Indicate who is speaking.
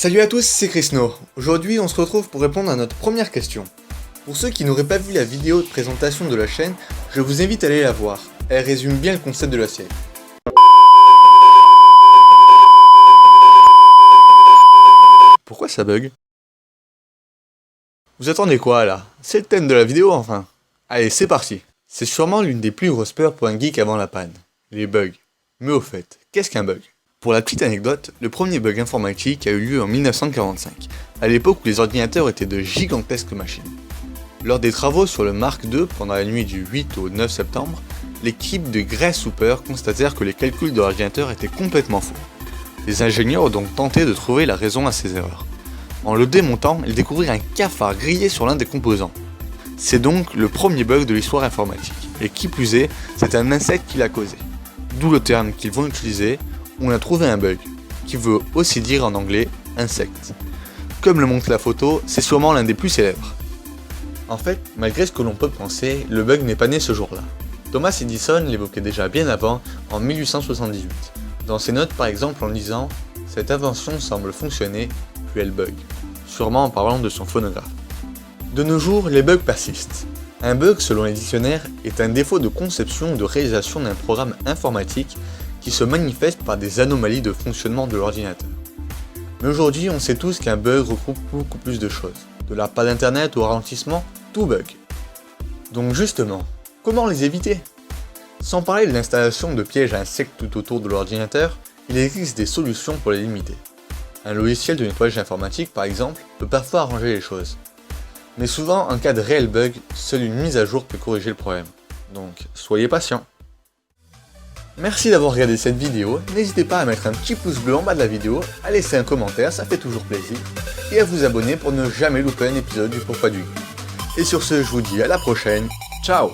Speaker 1: Salut à tous, c'est Chrisno. Aujourd'hui, on se retrouve pour répondre à notre première question. Pour ceux qui n'auraient pas vu la vidéo de présentation de la chaîne, je vous invite à aller la voir. Elle résume bien le concept de la série. Pourquoi ça bug? Vous attendez quoi là? C'est le thème de la vidéo enfin. Allez, c'est parti. C'est sûrement l'une des plus grosses peurs pour un geek avant la panne. Les bugs. Mais au fait, qu'est-ce qu'un bug? Pour la petite anecdote, le premier bug informatique a eu lieu en 1945, à l'époque où les ordinateurs étaient de gigantesques machines. Lors des travaux sur le Mark II pendant la nuit du 8 au 9 septembre, l'équipe de Grace Hopper constatèrent que les calculs de l'ordinateur étaient complètement faux. Les ingénieurs ont donc tenté de trouver la raison à ces erreurs. En le démontant, ils découvrirent un cafard grillé sur l'un des composants. C'est donc le premier bug de l'histoire informatique, et qui plus est, c'est un insecte qui l'a causé. D'où le terme qu'ils vont utiliser, on a trouvé un bug, qui veut aussi dire en anglais insecte. Comme le montre la photo, c'est sûrement l'un des plus célèbres. En fait, malgré ce que l'on peut penser, le bug n'est pas né ce jour-là. Thomas Edison l'évoquait déjà bien avant, en 1878, dans ses notes par exemple en disant « Cette invention semble fonctionner, puis elle bug », sûrement en parlant de son phonographe. De nos jours, les bugs persistent. Un bug, selon les dictionnaires, est un défaut de conception ou de réalisation d'un programme informatique qui se manifeste par des anomalies de fonctionnement de l'ordinateur. Mais aujourd'hui, on sait tous qu'un bug regroupe beaucoup plus de choses. De la panne d'internet au ralentissement, tout bug. Donc justement, comment les éviter? Sans parler de l'installation de pièges à insectes tout autour de l'ordinateur, il existe des solutions pour les limiter. Un logiciel de nettoyage informatique, par exemple, peut parfois arranger les choses. Mais souvent, en cas de réel bug, seule une mise à jour peut corriger le problème. Donc, soyez patient. Merci d'avoir regardé cette vidéo, n'hésitez pas à mettre un petit pouce bleu en bas de la vidéo, à laisser un commentaire, ça fait toujours plaisir, et à vous abonner pour ne jamais louper un épisode du Pourquoi du Geek. Et sur ce, je vous dis à la prochaine, ciao!